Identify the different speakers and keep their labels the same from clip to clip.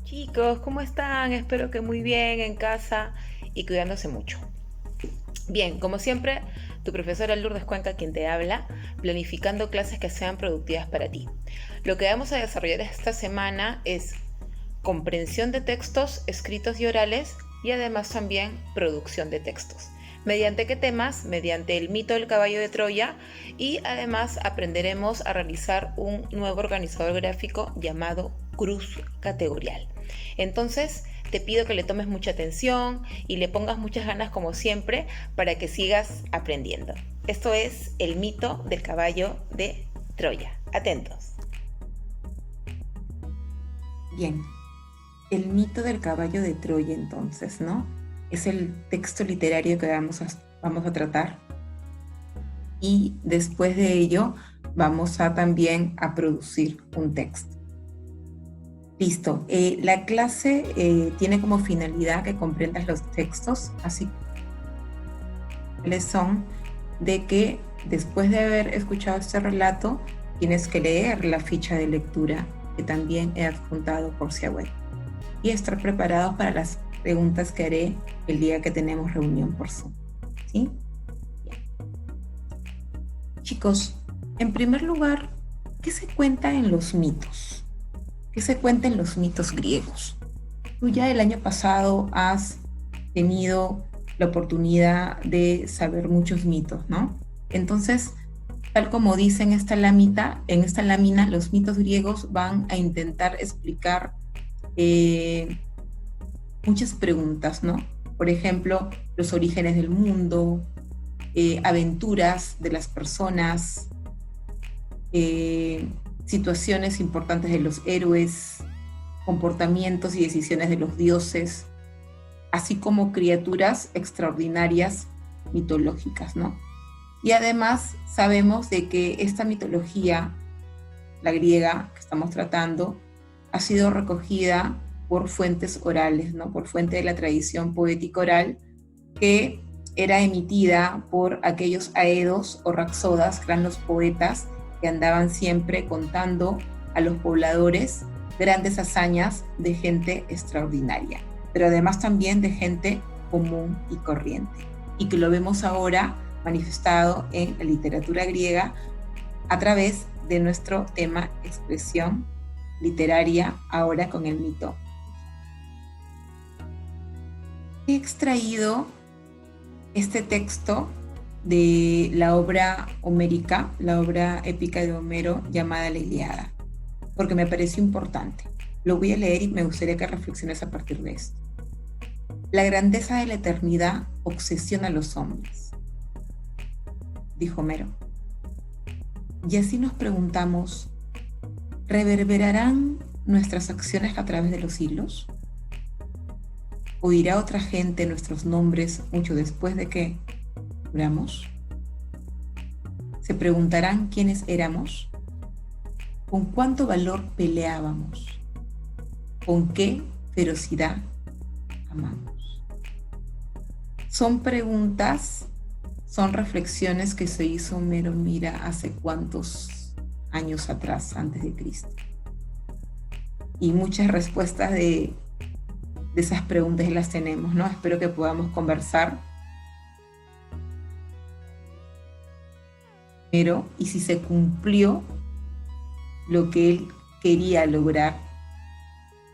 Speaker 1: Chicos, ¿cómo están? Espero que muy bien en casa y cuidándose mucho. Bien, como siempre, tu profesora Lourdes Cuenca quien te habla, planificando clases que sean productivas para ti. Lo que vamos a desarrollar esta semana es comprensión de textos escritos y orales y además también producción de textos. ¿Mediante qué temas? Mediante el mito del caballo de Troya y además aprenderemos a realizar un nuevo organizador gráfico llamado cruz categorial. Entonces, te pido que le tomes mucha atención y le pongas muchas ganas como siempre para que sigas aprendiendo. Esto es el mito del caballo de Troya. Atentos.
Speaker 2: Bien, el mito del caballo de Troya entonces, ¿no? Es el texto literario que vamos a tratar y después de ello vamos a también a producir un texto. Listo, la clase tiene como finalidad que comprendas los textos, así que son de que después de haber escuchado este relato tienes que leer la ficha de lectura que también he adjuntado por si abuelo y estar preparados para las preguntas que haré el día que tenemos reunión por Zoom. ¿Sí? Bien. Chicos, en primer lugar, ¿qué se cuenta en los mitos? ¿Qué se cuenta en los mitos griegos? Tú ya el año pasado has tenido la oportunidad de saber muchos mitos, ¿no? Entonces, tal como dice en esta lámina, los mitos griegos van a intentar explicar muchas preguntas, ¿no? Por ejemplo, los orígenes del mundo, aventuras de las personas, situaciones importantes de los héroes, comportamientos y decisiones de los dioses, así como criaturas extraordinarias mitológicas, ¿no? Y además sabemos de que esta mitología, la griega que estamos tratando, ha sido recogida por fuentes orales, ¿no? Por fuente de la tradición poética oral que era emitida por aquellos aedos o rapsodas, que eran los poetas que andaban siempre contando a los pobladores grandes hazañas de gente extraordinaria, pero además también de gente común y corriente, y que lo vemos ahora manifestado en la literatura griega a través de nuestro tema expresión literaria, ahora con el mito. He extraído este texto de la obra homérica, la obra épica de Homero llamada La Ilíada, porque me pareció importante. Lo voy a leer y me gustaría que reflexiones a partir de esto. La grandeza de la eternidad obsesiona a los hombres, dijo Homero. Y así nos preguntamos, ¿reverberarán nuestras acciones a través de los siglos? ¿Oirá otra gente nuestros nombres mucho después de que muramos? ¿Se preguntarán quiénes éramos? ¿Con cuánto valor peleábamos? ¿Con qué ferocidad amamos? Son preguntas, son reflexiones que se hizo Homero, mira, hace cuántos años atrás, antes de Cristo. Y muchas respuestas de esas preguntas las tenemos, ¿no? Espero que podamos conversar. Pero, y si se cumplió lo que él quería lograr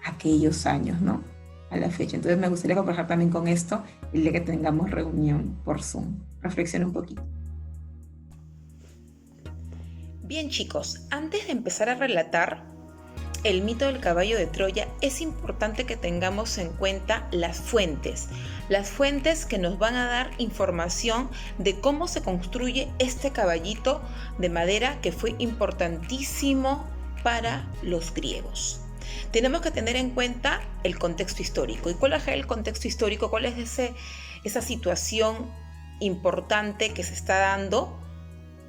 Speaker 2: aquellos años, ¿no? A la fecha. Entonces me gustaría conversar también con esto el día que tengamos reunión por Zoom. Reflexiona un poquito.
Speaker 1: Bien, chicos, antes de empezar a relatar el mito del caballo de Troya, es importante que tengamos en cuenta las fuentes que nos van a dar información de cómo se construye este caballito de madera que fue importantísimo para los griegos. Tenemos que tener en cuenta el contexto histórico. ¿Y cuál es el contexto histórico? ¿Cuál es esa situación importante que se está dando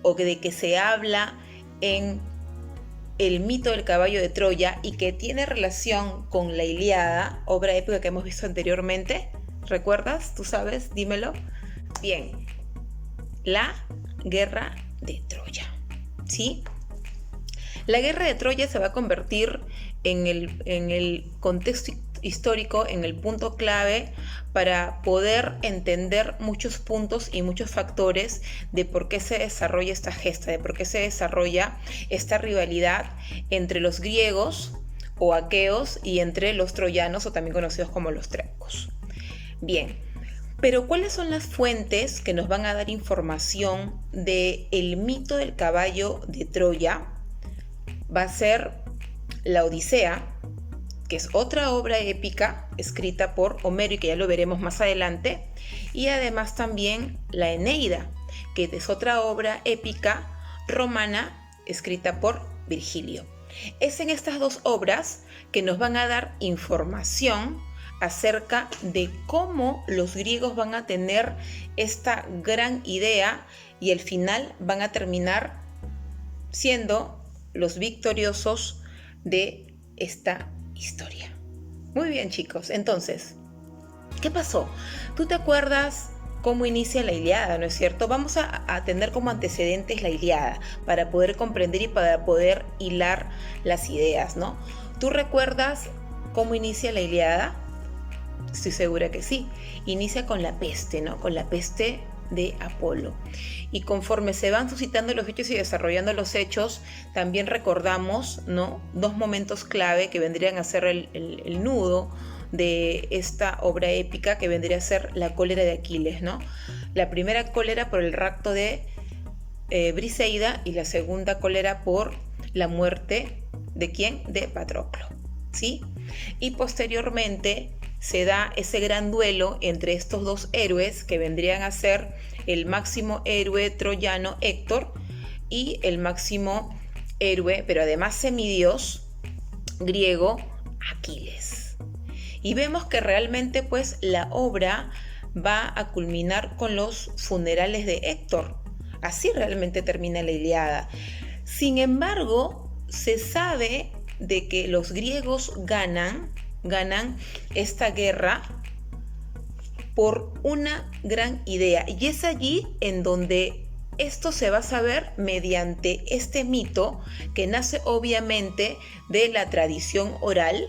Speaker 1: o de que se habla en el mito del caballo de Troya y que tiene relación con la Ilíada, obra épica que hemos visto anteriormente? ¿Recuerdas? ¿Tú sabes? Dímelo. Bien, la guerra de Troya, ¿sí? La guerra de Troya se va a convertir en el contexto histórico, en el punto clave para poder entender muchos puntos y muchos factores de por qué se desarrolla esta gesta, de por qué se desarrolla esta rivalidad entre los griegos o aqueos y entre los troyanos, o también conocidos como los trancos. Bien, pero ¿cuáles son las fuentes que nos van a dar información del mito del caballo de Troya? Va a ser la Odisea, que es otra obra épica escrita por Homero y que ya lo veremos más adelante, y además también la Eneida, que es otra obra épica romana escrita por Virgilio. Es en estas dos obras que nos van a dar información acerca de cómo los griegos van a tener esta gran idea y al final van a terminar siendo los victoriosos de esta historia. Muy bien, chicos, entonces, ¿qué pasó? ¿Tú te acuerdas cómo inicia la Ilíada, no es cierto? Vamos a tener como antecedentes la Ilíada para poder comprender y para poder hilar las ideas, ¿no? ¿Tú recuerdas cómo inicia la Ilíada? Estoy segura que sí. Inicia con la peste, ¿no? Con la peste de Apolo. Y conforme se van suscitando los hechos y desarrollando los hechos, también recordamos, ¿no?, dos momentos clave que vendrían a ser el nudo de esta obra épica, que vendría a ser la cólera de Aquiles, ¿no? La primera cólera por el rapto de Briseida y la segunda cólera por la muerte ¿de quién? De Patroclo, ¿sí? Y posteriormente se da ese gran duelo entre estos dos héroes que vendrían a ser el máximo héroe troyano Héctor y el máximo héroe, pero además semidios griego, Aquiles. Y vemos que realmente pues la obra va a culminar con los funerales de Héctor. Así realmente termina la Ilíada. Sin embargo, se sabe de que los griegos ganan esta guerra por una gran idea, y es allí en donde esto se va a saber mediante este mito que nace obviamente de la tradición oral,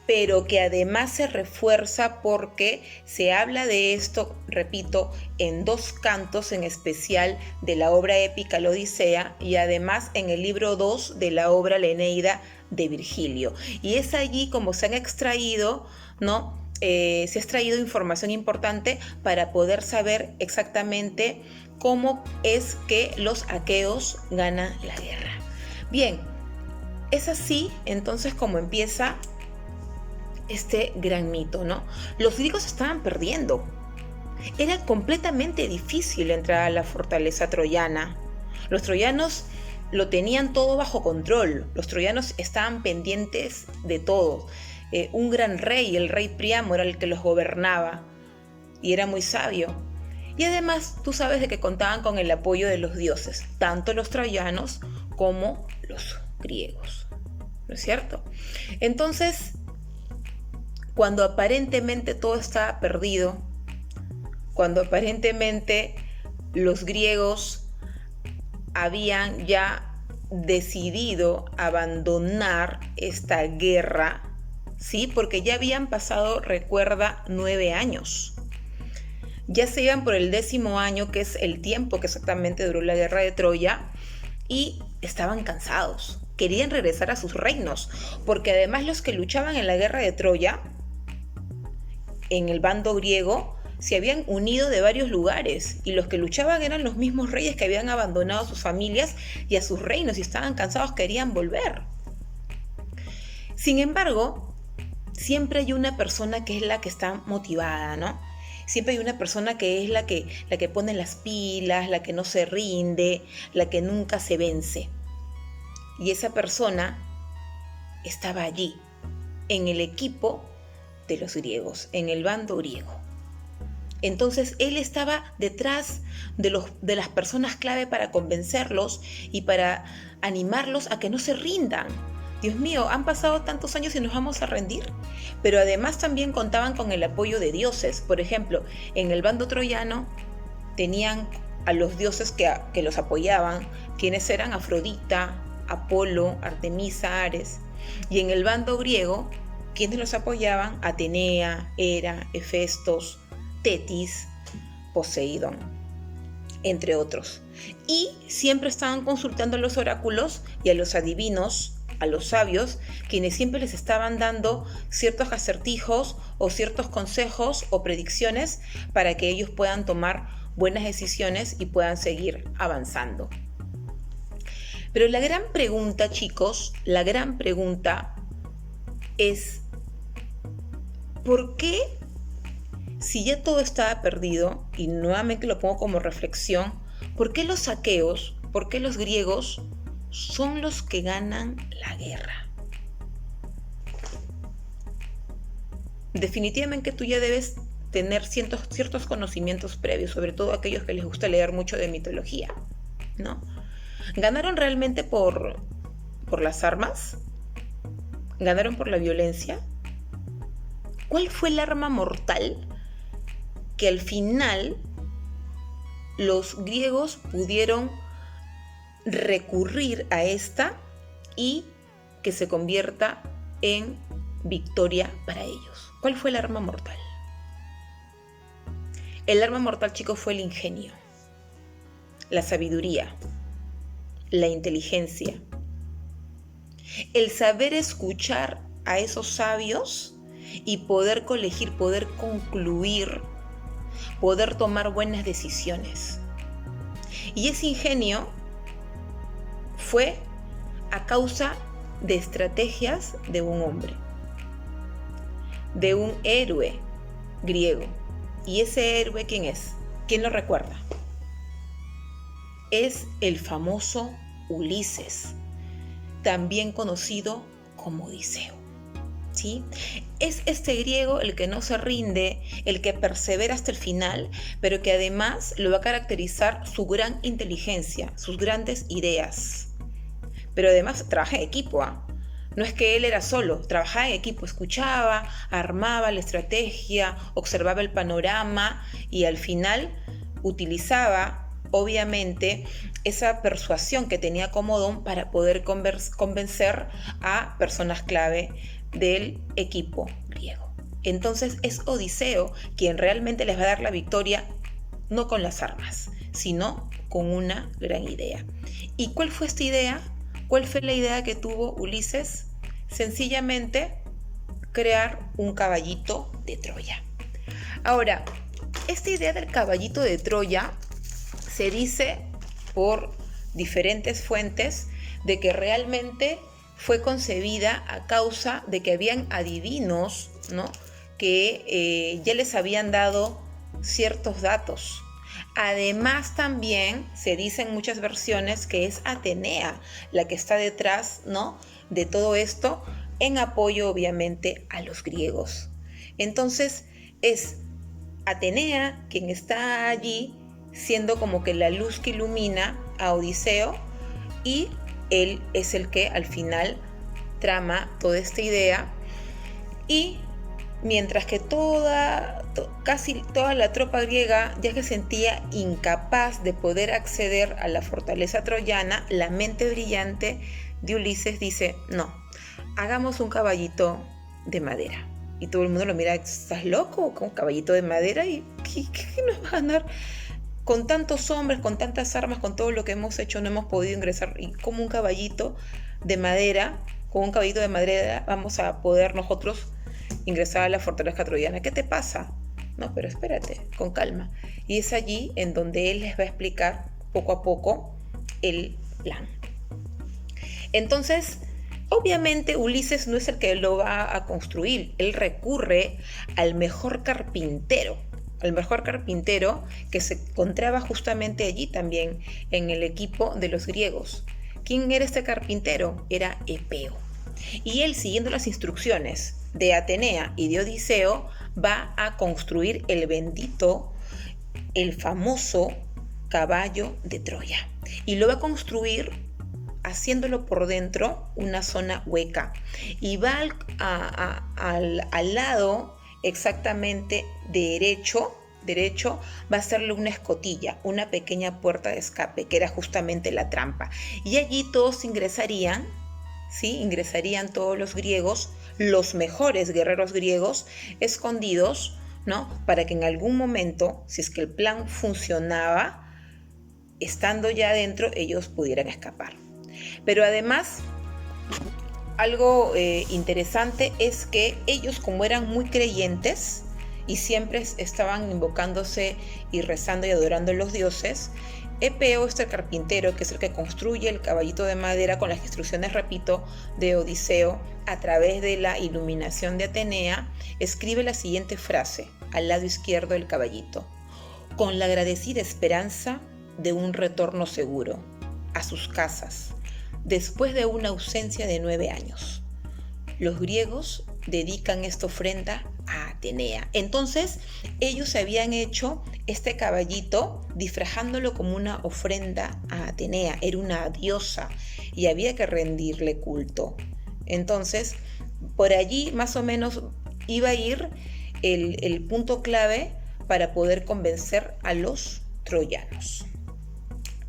Speaker 1: pero que además se refuerza porque se habla de esto, repito, en dos cantos en especial de la obra épica La Odisea y además en el libro 2 de la obra La Eneida de Virgilio. Y es allí como se han extraído, ¿no? Se ha extraído información importante para poder saber exactamente cómo es que los aqueos ganan la guerra. Bien, es así entonces como empieza este gran mito, ¿no? Los griegos estaban perdiendo. Era completamente difícil entrar a la fortaleza troyana. Los troyanos lo tenían todo bajo control. Los troyanos estaban pendientes de todo. Un gran rey, el rey Priamo, era el que los gobernaba y era muy sabio. Y además tú sabes de que contaban con el apoyo de los dioses, tanto los troyanos como los griegos, ¿no es cierto? Entonces, cuando aparentemente todo estaba perdido, cuando aparentemente los griegos habían ya decidido abandonar esta guerra, ¿sí? Porque ya habían pasado, recuerda, 9 años. Ya se iban por el 10º año, que es el tiempo que exactamente duró la guerra de Troya, y estaban cansados. Querían regresar a sus reinos, porque además los que luchaban en la guerra de Troya, en el bando griego, se habían unido de varios lugares, y los que luchaban eran los mismos reyes que habían abandonado a sus familias y a sus reinos y estaban cansados, querían volver. Sin embargo, siempre hay una persona que es la que está motivada, ¿no? Siempre hay una persona que es la que pone las pilas, la que no se rinde, la que nunca se vence. Y esa persona estaba allí, en el equipo de los griegos, en el bando griego. Entonces él estaba detrás de las personas clave para convencerlos y para animarlos a que no se rindan. Dios mío, han pasado tantos años y nos vamos a rendir. Pero además también contaban con el apoyo de dioses. Por ejemplo, en el bando troyano tenían a los dioses que los apoyaban, quienes eran Afrodita, Apolo, Artemisa, Ares. Y en el bando griego, ¿quiénes los apoyaban? Atenea, Hera, Hefestos, Tetis, Poseidón, entre otros. Y siempre estaban consultando a los oráculos y a los adivinos, a los sabios, quienes siempre les estaban dando ciertos acertijos o ciertos consejos o predicciones para que ellos puedan tomar buenas decisiones y puedan seguir avanzando. Pero la gran pregunta, chicos, la gran pregunta es, ¿por qué, si ya todo estaba perdido, y nuevamente lo pongo como reflexión, por qué los aqueos, por qué los griegos son los que ganan la guerra? Definitivamente tú ya debes tener ciertos conocimientos previos, sobre todo aquellos que les gusta leer mucho de mitología, ¿no? ¿Ganaron realmente por las armas? ¿Ganaron por la violencia? ¿Cuál fue el arma mortal que al final los griegos pudieron recurrir a esta y que se convierta en victoria para ellos? ¿Cuál fue el arma mortal? El arma mortal, chicos, fue el ingenio, la sabiduría, la inteligencia, el saber escuchar a esos sabios y poder colegir, poder concluir, poder tomar buenas decisiones. Y ese ingenio fue a causa de estrategias de un hombre, de un héroe griego. ¿Y ese héroe quién es? ¿Quién lo recuerda? Es el famoso Ulises, también conocido como Odiseo. ¿Sí? Es este griego el que no se rinde, el que persevera hasta el final, pero que además lo va a caracterizar su gran inteligencia, sus grandes ideas. Pero además trabaja en equipo, ¿ah? No es que él era solo, trabajaba en equipo, escuchaba, armaba la estrategia, observaba el panorama y al final utilizaba, obviamente, esa persuasión que tenía como don para poder convencer a personas clave del equipo griego. Entonces es Odiseo quien realmente les va a dar la victoria, no con las armas, sino con una gran idea. ¿Y cuál fue esta idea? ¿Cuál fue la idea que tuvo Ulises? Sencillamente crear un caballito de Troya. Ahora, esta idea del caballito de Troya se dice por diferentes fuentes de que realmente fue concebida a causa de que habían adivinos, ¿no?, que ya les habían dado ciertos datos. Además, también se dice en muchas versiones que es Atenea la que está detrás, ¿no?, de todo esto, en apoyo obviamente a los griegos. Entonces es Atenea quien está allí siendo como que la luz que ilumina a Odiseo, y él es el que al final trama toda esta idea. Y mientras que casi toda la tropa griega ya se sentía incapaz de poder acceder a la fortaleza troyana, la mente brillante de Ulises dice: no, hagamos un caballito de madera. Y todo el mundo lo mira: ¿estás loco? ¿Con un caballito de madera? ¿Y qué nos va a ganar? Con tantos hombres, con tantas armas, con todo lo que hemos hecho, no hemos podido ingresar. Y como un caballito de madera, con un caballito de madera vamos a poder nosotros ingresar a la fortaleza troyana. ¿Qué te pasa? No, pero espérate, con calma. Y es allí en donde él les va a explicar poco a poco el plan. Entonces, obviamente Ulises no es el que lo va a construir. Él recurre al mejor carpintero que se encontraba justamente allí también en el equipo de los griegos. ¿Quién era este carpintero? Era Epeo. Y él, siguiendo las instrucciones de Atenea y de Odiseo, va a construir el famoso caballo de Troya. Y lo va a construir haciéndolo por dentro una zona hueca. Y va al lado exactamente derecho, va a hacerle una escotilla, una pequeña puerta de escape, que era justamente la trampa. Y allí todos ingresarían ¿sí? Ingresarían todos los griegos, los mejores guerreros griegos, escondidos, ¿no? Para que en algún momento, si es que el plan funcionaba, estando ya adentro, ellos pudieran escapar. Pero además, algo interesante es que ellos, como eran muy creyentes y siempre estaban invocándose y rezando y adorando a los dioses, Epeo, este carpintero, que es el que construye el caballito de madera con las instrucciones, repito, de Odiseo, a través de la iluminación de Atenea, escribe la siguiente frase al lado izquierdo del caballito: con la agradecida esperanza de un retorno seguro a sus casas, después de una ausencia de 9 años. Los griegos dedican esta ofrenda a Atenea. Entonces, ellos se habían hecho este caballito disfrazándolo como una ofrenda a Atenea. Era una diosa y había que rendirle culto. Entonces, por allí más o menos iba a ir el punto clave para poder convencer a los troyanos.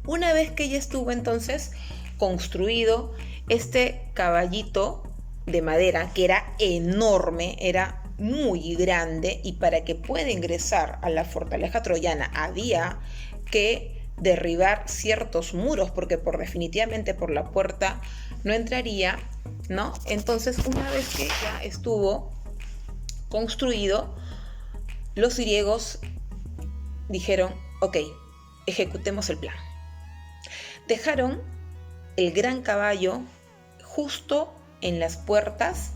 Speaker 1: Una vez que ya estuvo entonces construido este caballito de madera, que era enorme, era muy grande, y para que pueda ingresar a la fortaleza troyana había que derribar ciertos muros, porque definitivamente por la puerta no entraría, ¿no? Entonces, una vez que ya estuvo construido, los griegos dijeron: ok, ejecutemos el plan. Dejaron el gran caballo justo en las puertas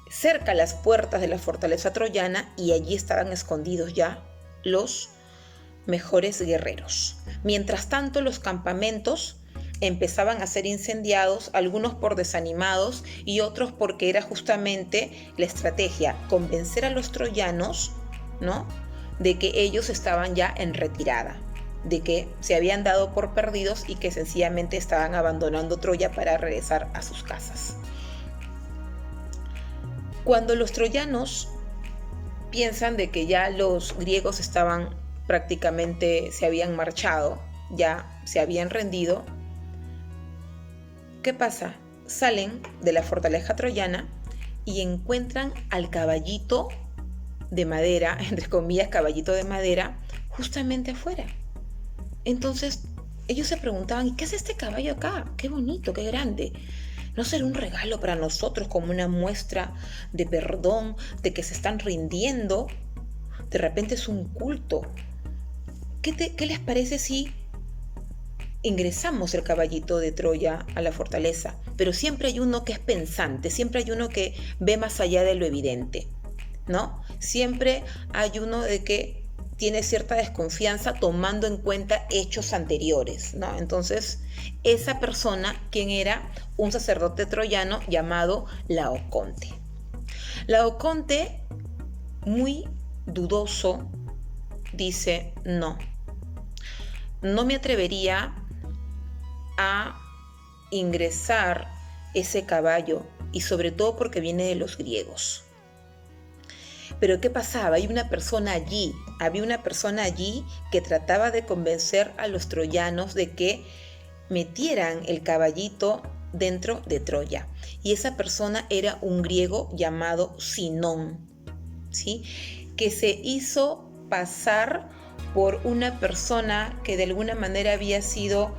Speaker 1: cerca a las puertas de la fortaleza troyana, y allí estaban escondidos ya los mejores guerreros. Mientras tanto, los campamentos empezaban a ser incendiados, algunos por desanimados y otros porque era justamente la estrategia, convencer a los troyanos, ¿no?, de que ellos estaban ya en retirada, de que se habían dado por perdidos y que sencillamente estaban abandonando Troya para regresar a sus casas. Cuando los troyanos piensan de que ya los griegos estaban prácticamente, se habían marchado, ya se habían rendido, ¿qué pasa? Salen de la fortaleza troyana y encuentran al caballito de madera, entre comillas, caballito de madera, justamente afuera. Entonces ellos se preguntaban: ¿y qué hace este caballo acá? ¡Qué bonito, qué grande! ¿No será un regalo para nosotros, como una muestra de perdón, de que se están rindiendo? De repente es un culto. ¿Qué les parece si ingresamos el caballito de Troya a la fortaleza? Pero siempre hay uno que es pensante, siempre hay uno que ve más allá de lo evidente, ¿no? Siempre hay uno de que tiene cierta desconfianza tomando en cuenta hechos anteriores, ¿no? Entonces, esa persona, ¿quién era? Un sacerdote troyano llamado Laoconte. Laoconte, muy dudoso, dice: no me atrevería a ingresar ese caballo, y sobre todo porque viene de los griegos. Pero ¿qué pasaba? Había una persona allí que trataba de convencer a los troyanos de que metieran el caballito dentro de Troya. Y esa persona era un griego llamado Sinón, ¿sí?, que se hizo pasar por una persona que de alguna manera había sido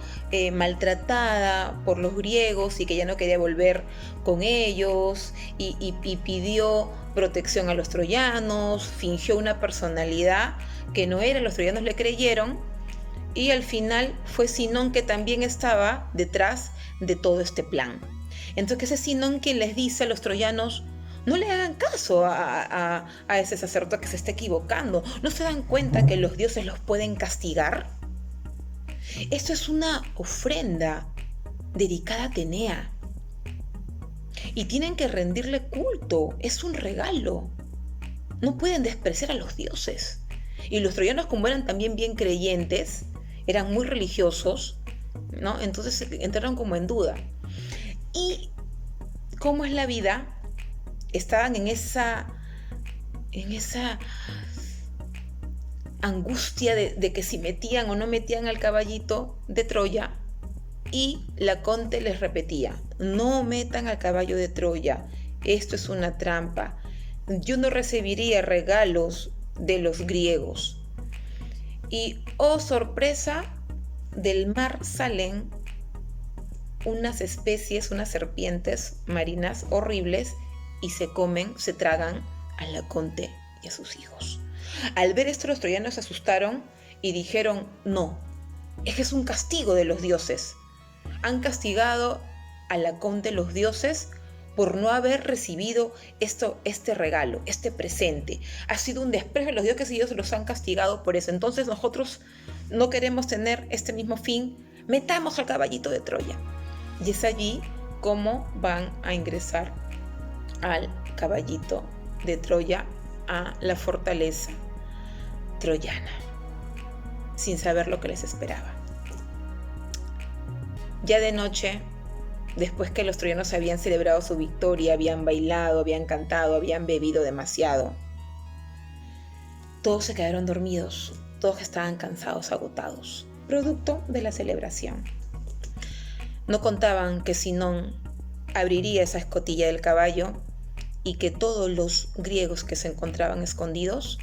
Speaker 1: maltratada por los griegos y que ya no quería volver con ellos, y pidió protección a los troyanos, fingió una personalidad que no era, los troyanos le creyeron, y al final fue Sinón que también estaba detrás de todo este plan. Entonces ese Sinón quien les dice a los troyanos: no le hagan caso a ese sacerdote que se está equivocando. ¿No se dan cuenta que los dioses los pueden castigar? Esto es una ofrenda dedicada a Atenea. Y tienen que rendirle culto. Es un regalo. No pueden despreciar a los dioses. Y los troyanos, como eran también bien creyentes, eran muy religiosos, ¿no? Entonces entraron como en duda. ¿Y cómo es la vida? Estaban en esa angustia de que si metían o no metían al caballito de Troya, Y Laconte les repetía: no metan al caballo de Troya, esto es una trampa. Yo no recibiría regalos de los griegos. Y, oh sorpresa, del mar salen unas especies, unas serpientes marinas horribles y se tragan a Laconte y a sus hijos. Al ver esto, los troyanos se asustaron y dijeron: no, es que es un castigo de los dioses. Han castigado a Laconte los dioses por no haber recibido este regalo, este presente. Ha sido un desprecio de los dioses y ellos los han castigado por eso. Entonces nosotros no queremos tener este mismo fin. Metamos al caballito de Troya. Y es allí como van a ingresar al caballito de Troya a la fortaleza troyana, sin saber lo que les esperaba. Ya de noche, después que los troyanos habían celebrado su victoria, habían bailado, habían cantado, habían bebido demasiado, todos se quedaron dormidos, todos estaban cansados, agotados, producto de la celebración. No contaban que Sinón abriría esa escotilla del caballo y que todos los griegos que se encontraban escondidos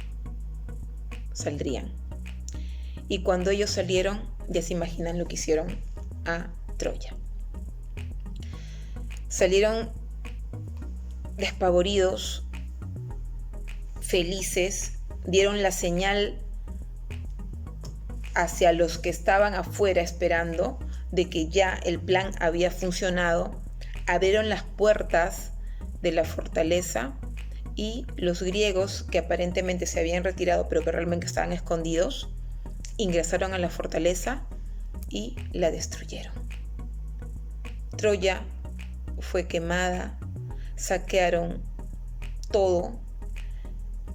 Speaker 1: saldrían. Y cuando ellos salieron, ya se imaginan lo que hicieron a Troya. Salieron despavoridos, felices, dieron la señal hacia los que estaban afuera esperando de que ya el plan había funcionado. Abrieron las puertas de la fortaleza y los griegos, que aparentemente se habían retirado pero que realmente estaban escondidos, ingresaron a la fortaleza y la destruyeron. Troya fue quemada, saquearon todo,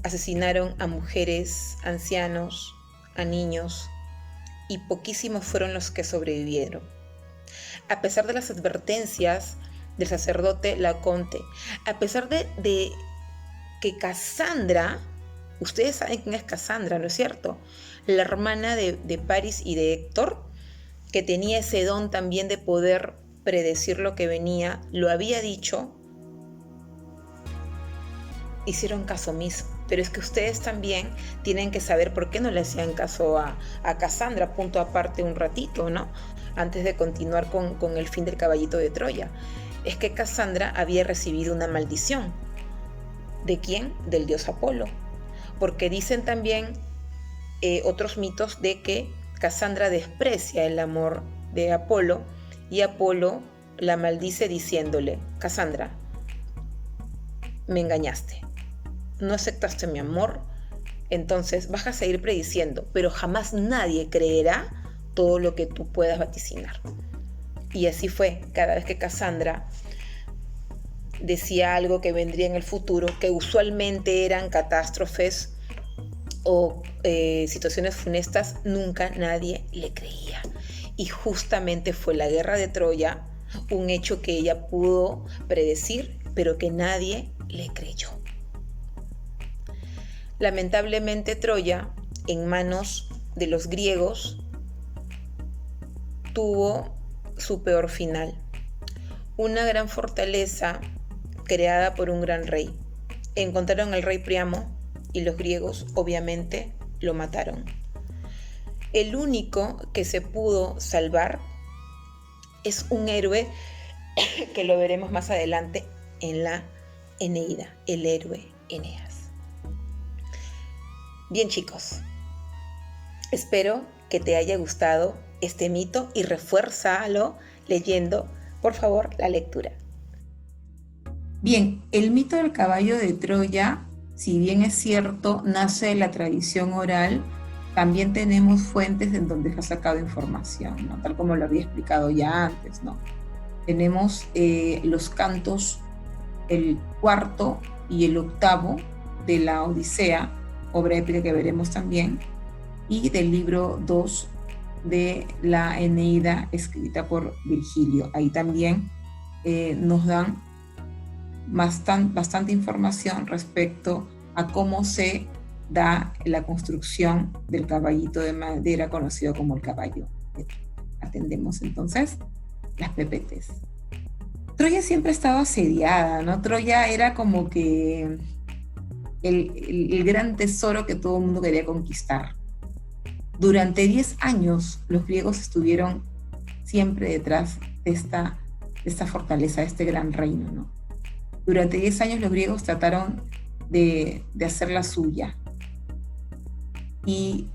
Speaker 1: asesinaron a mujeres, ancianos, a niños, y poquísimos fueron los que sobrevivieron. A pesar de las advertencias del sacerdote Laconte, a pesar de que Casandra, ustedes saben quién es Casandra, ¿no es cierto? La hermana de Paris y de Héctor, que tenía ese don también de poder predecir lo que venía, lo había dicho, hicieron caso omiso. Pero es que ustedes también tienen que saber por qué no le hacían caso a Casandra, punto aparte un ratito, ¿no? Antes de continuar con el fin del caballito de Troya. Es que Casandra había recibido una maldición. ¿De quién? Del dios Apolo. Porque dicen también otros mitos de que Casandra desprecia el amor de Apolo y Apolo la maldice diciéndole: Casandra, me engañaste, no aceptaste mi amor, entonces vas a seguir prediciendo, pero jamás nadie creerá todo lo que tú puedas vaticinar. Y así fue, cada vez que Casandra decía algo que vendría en el futuro, que usualmente eran catástrofes o situaciones funestas, nunca nadie le creía. Y justamente fue la guerra de Troya un hecho que ella pudo predecir, pero que nadie le creyó. Lamentablemente Troya, en manos de los griegos, tuvo su peor final. Una gran fortaleza creada por un gran rey. Encontraron al rey Priamo y los griegos obviamente lo mataron. El único que se pudo salvar es un héroe que lo veremos más adelante en la Eneida, el héroe Eneas. Bien, chicos, espero que te haya gustado este mito y refuérzalo leyendo, por favor, la lectura.
Speaker 2: Bien, el mito del caballo de Troya, si bien es cierto, nace de la tradición oral, también tenemos fuentes en donde se ha sacado información, ¿no? Tal como lo había explicado ya antes, ¿no? Tenemos los cantos, el cuarto y el octavo de la Odisea, obra épica que veremos también, y del libro 2 de la Eneida, escrita por Virgilio. Ahí también nos dan bastante información respecto a cómo se da la construcción del caballito de madera conocido como el caballo. Atendemos entonces las PPTs. Troya siempre estaba asediada, ¿no? Troya era como que el gran tesoro que todo el mundo quería conquistar. Durante 10 años los griegos estuvieron siempre detrás de esta fortaleza, de este gran reino, ¿no? Durante 10 años los griegos trataron de hacerla suya. Y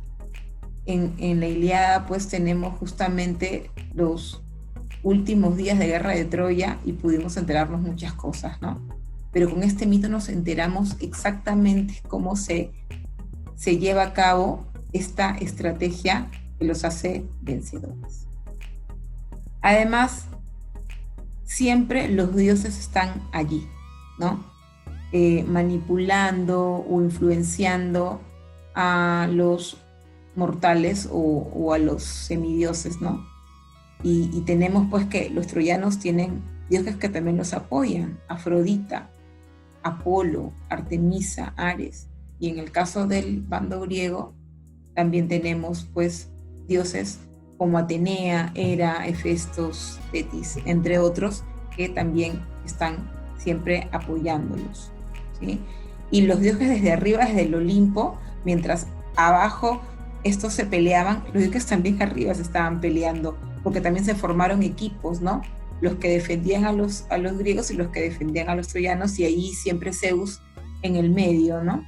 Speaker 2: en la Ilíada pues tenemos justamente los últimos días de guerra de Troya y pudimos enterarnos muchas cosas, ¿no? Pero con este mito nos enteramos exactamente cómo se lleva a cabo esta estrategia que los hace vencedores. Además, siempre los dioses están allí, ¿no? Manipulando o influenciando a los mortales o a los semidioses, ¿no? Y tenemos pues que los troyanos tienen dioses que también los apoyan: Afrodita, Apolo, Artemisa, Ares. Y en el caso del bando griego también tenemos pues dioses como Atenea, Hera, Hefestos, Tetis, entre otros, que también están siempre apoyándolos, ¿sí? Y los dioses desde arriba, desde el Olimpo, mientras abajo estos se peleaban, los dioses también arriba se estaban peleando, porque también se formaron equipos, ¿no? Los que defendían a los griegos y los que defendían a los troyanos, y ahí siempre Zeus en el medio, ¿no?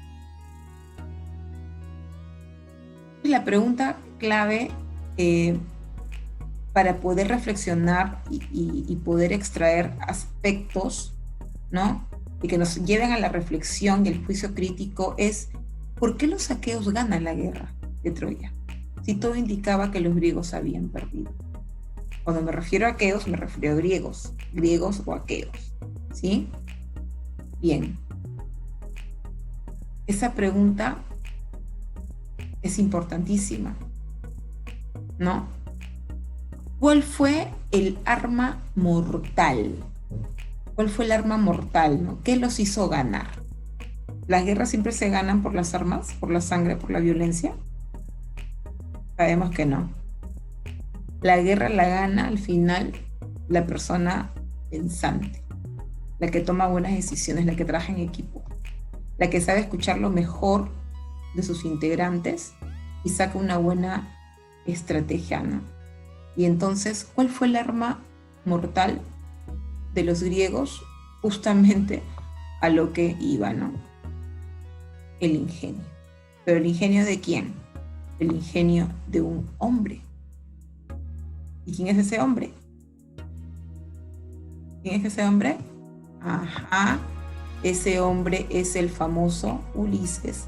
Speaker 2: Y la pregunta clave para poder reflexionar y poder extraer aspectos, ¿no?, y que nos lleven a la reflexión y el juicio crítico es: ¿por qué los aqueos ganan la guerra de Troya? Si todo indicaba que los griegos habían perdido. Cuando me refiero a aqueos, me refiero a griegos o aqueos, ¿sí? Bien. Esa pregunta es importantísima, ¿no? ¿Cuál fue el arma mortal? ¿Cuál fue el arma mortal, ¿no? ¿Qué los hizo ganar? ¿Las guerras siempre se ganan por las armas, por la sangre, por la violencia? Sabemos que no. La guerra la gana al final la persona pensante, la que toma buenas decisiones, la que trabaja en equipo, la que sabe escuchar lo mejor de sus integrantes y saca una buena estrategia, ¿no? Y entonces, ¿cuál fue el arma mortal de los griegos? Justamente a lo que iba, ¿no? El ingenio. ¿Pero el ingenio de quién? El ingenio de un hombre. ¿Y quién es ese hombre? ¿Quién es ese hombre? Ajá, ese hombre es el famoso Ulises,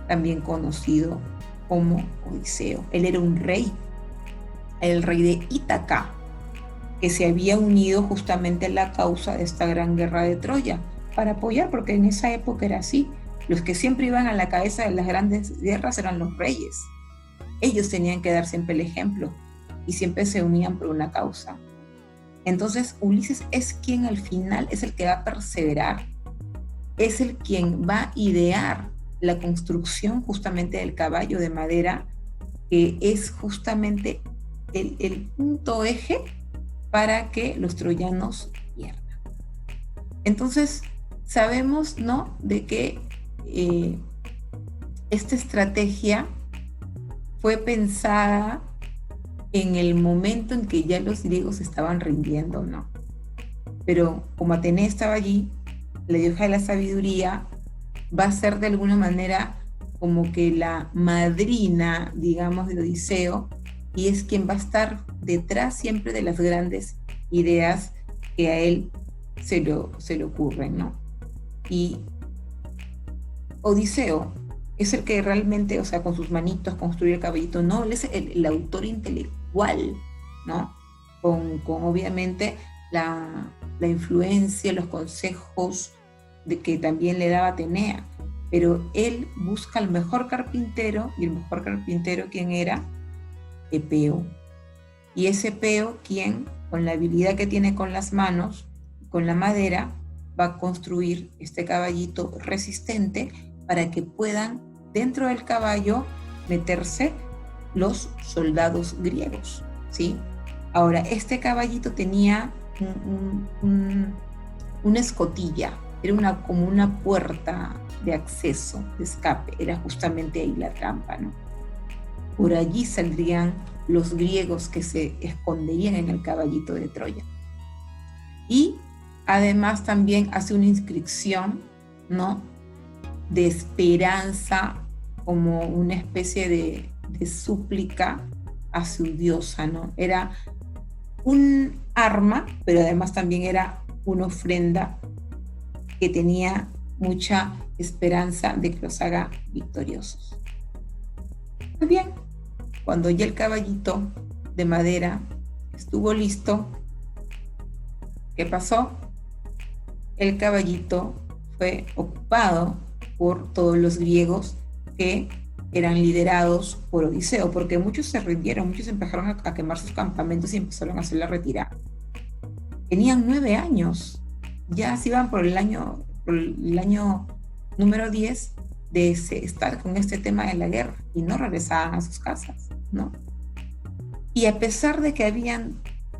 Speaker 2: también conocido como Odiseo. Él era un rey, el rey de Ítaca, que se había unido justamente a la causa de esta gran guerra de Troya, para apoyar, porque en esa época era así. Los que siempre iban a la cabeza de las grandes guerras eran los reyes. Ellos tenían que dar siempre el ejemplo y siempre se unían por una causa. Entonces Ulises es quien al final es el que va a perseverar, es el quien va a idear la construcción justamente del caballo de madera, que es justamente el punto eje para que los troyanos pierdan. Entonces sabemos, ¿no?, de que esta estrategia fue pensada en el momento en que ya los griegos estaban rindiendo, ¿no? Pero como Atenea estaba allí, la diosa de la sabiduría va a ser de alguna manera como que la madrina, digamos, de Odiseo, y es quien va a estar detrás siempre de las grandes ideas que a él se le ocurren, ¿no? Y Odiseo es el que realmente, o sea, con sus manitos construye el caballito. No, él es el autor intelectual, ¿no? Con obviamente la influencia, los consejos de que también le daba Atenea. Pero él busca el mejor carpintero, y el mejor carpintero, ¿quién era? Epeo. Y ese Epeo, quien, con la habilidad que tiene con las manos, con la madera, va a construir este caballito resistente para que puedan dentro del caballo meterse los soldados griegos, ¿sí? Ahora, este caballito tenía una escotilla, era como una puerta de acceso, de escape, era justamente ahí la trampa, ¿no? Por allí saldrían los griegos que se esconderían en el caballito de Troya. Y además también hace una inscripción, ¿no?, de esperanza, como una especie de súplica a su diosa, ¿no? Era un arma, pero además también era una ofrenda que tenía mucha esperanza de que los haga victoriosos. Muy bien, cuando ya el caballito de madera estuvo listo, ¿qué pasó? El caballito fue ocupado por todos los griegos que eran liderados por Odiseo, porque muchos se rindieron, muchos empezaron a quemar sus campamentos y empezaron a hacer la retirada. Tenían 9 años, ya se iban por el año número 10 de estar con este tema de la guerra y no regresaban a sus casas, ¿no? Y a pesar de que habían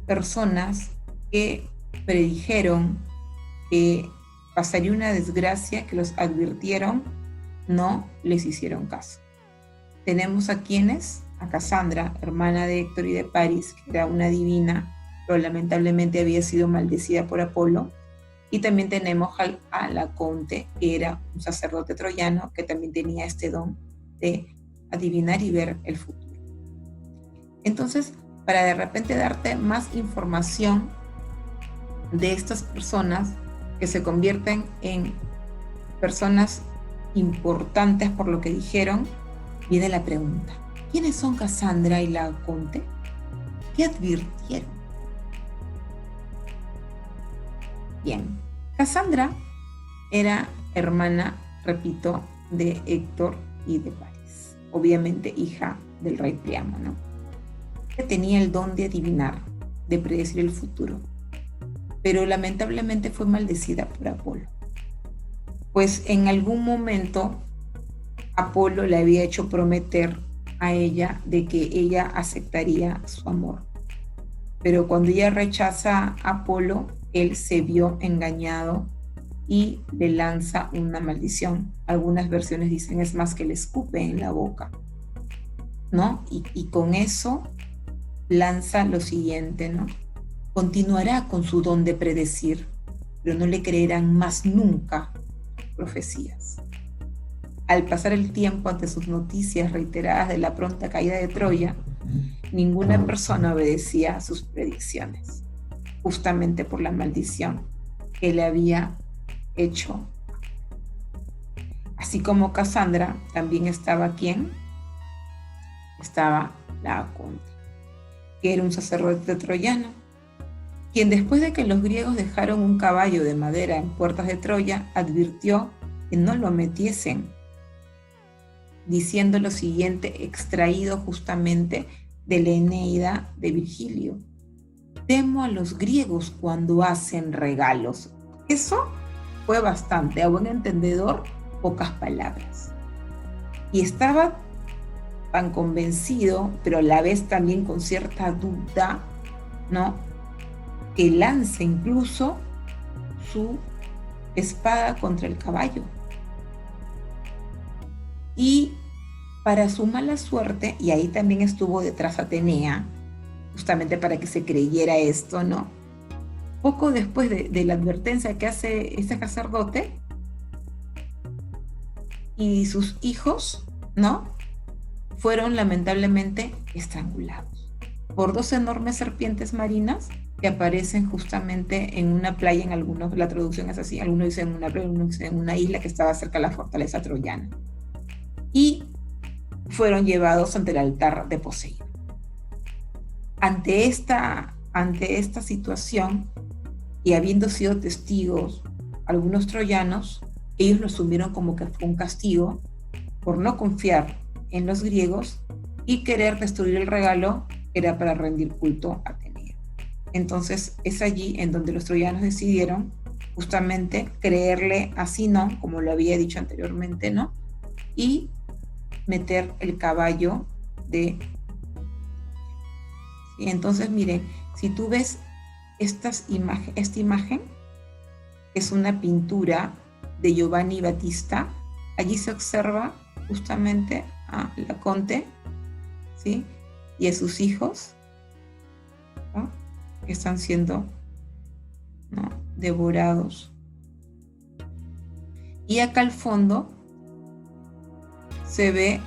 Speaker 2: personas que predijeron que pasaría una desgracia, que los advirtieron, no les hicieron caso. Tenemos a quienes, a Casandra, hermana de Héctor y de Paris, que era una divina, pero lamentablemente había sido maldecida por Apolo, y también tenemos a Laconte, que era un sacerdote troyano que también tenía este don de adivinar y ver el futuro. Entonces, para de repente darte más información de estas personas que se convierten en personas importantes por lo que dijeron, viene la pregunta: ¿quiénes son Casandra y Laconte? ¿Qué advirtieron? Bien, Casandra era hermana, repito, de Héctor y de Paris, obviamente hija del rey Priamo, ¿no? Que tenía el don de adivinar, de predecir el futuro, pero lamentablemente fue maldecida por Apolo, pues en algún momento Apolo le había hecho prometer a ella de que ella aceptaría su amor, pero cuando ella rechaza a Apolo, él se vio engañado y le lanza una maldición. Algunas versiones dicen, es más, que le escupe en la boca, ¿no? Y con eso lanza lo siguiente, ¿no? Continuará con su don de predecir, pero no le creerán más nunca profecías. Al pasar el tiempo ante sus noticias reiteradas de la pronta caída de Troya, ninguna persona obedecía a sus predicciones, justamente por la maldición que le había hecho. Así como Casandra, también estaba ¿quién? Estaba Laconte, que era un sacerdote troyano, quien después de que los griegos dejaron un caballo de madera en puertas de Troya, advirtió que no lo metiesen, diciendo lo siguiente, extraído justamente de la Eneida de Virgilio: temo a los griegos cuando hacen regalos. Eso fue bastante, a buen entendedor, pocas palabras. Y estaba tan convencido, pero a la vez también con cierta duda, ¿no?, que lanza incluso su espada contra el caballo. Y para su mala suerte, y ahí también estuvo detrás Atenea, justamente para que se creyera esto, ¿no? Poco después de la advertencia que hace este sacerdote, y sus hijos, ¿no?, fueron lamentablemente estrangulados por 2 enormes serpientes marinas que aparecen justamente en una playa. En algunos la traducción es así, algunos dicen una playa, algunos dicen una isla que estaba cerca de la fortaleza troyana, y fueron llevados ante el altar de Poseidón. Ante esta situación, y habiendo sido testigos algunos troyanos, ellos lo asumieron como que fue un castigo por no confiar en los griegos y querer destruir el regalo que era para rendir culto a Atenea. Entonces es allí en donde los troyanos decidieron justamente creerle a Sinón, como lo había dicho anteriormente, ¿no?, y meter el caballo de... Y entonces miren, Si tú ves esta imagen, que es una pintura de Giovanni Battista, allí se observa justamente a Laoconte, ¿sí? Y a sus hijos, ¿no? Que están siendo, ¿no?, devorados. Y acá al fondo se ve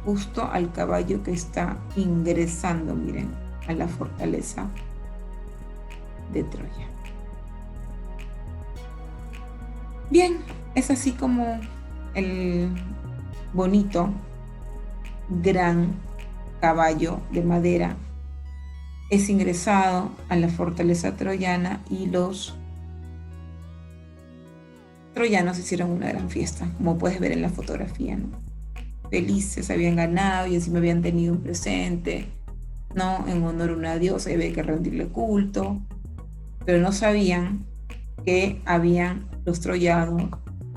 Speaker 2: justo al caballo que está ingresando, miren, a la fortaleza de Troya. Bien, es así como el bonito, gran caballo de madera es ingresado a la fortaleza troyana y los troyanos hicieron una gran fiesta, como puedes ver en la fotografía, ¿no? Felices, habían ganado y encima habían tenido un presente, ¿no?, en honor a una diosa y había que rendirle culto, pero no sabían que habían los troyanos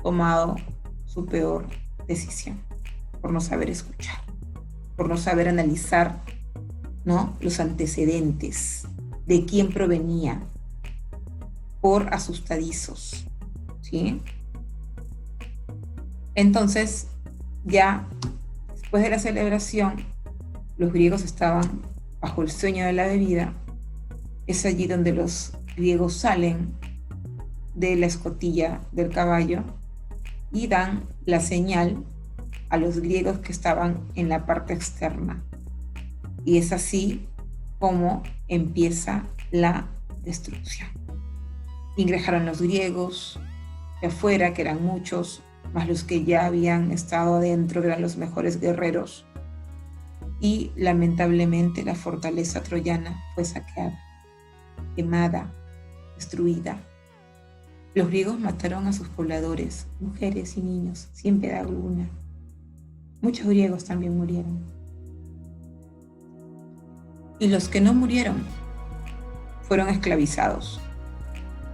Speaker 2: tomado su peor decisión por no saber escuchar, por no saber analizar, ¿no?, los antecedentes, de quién provenía, por asustadizos, ¿sí? Entonces, ya después de la celebración, los griegos estaban bajo el sueño de la bebida. Es allí donde los griegos salen de la escotilla del caballo y dan la señal a los griegos que estaban en la parte externa. Y es así como empieza la destrucción. Ingresaron los griegos de afuera, que eran muchos, más los que ya habían estado adentro, que eran los mejores guerreros. Y lamentablemente la fortaleza troyana fue saqueada, quemada, destruida. Los griegos mataron a sus pobladores, mujeres y niños, sin piedad alguna. Muchos griegos también murieron. Y los que no murieron fueron esclavizados.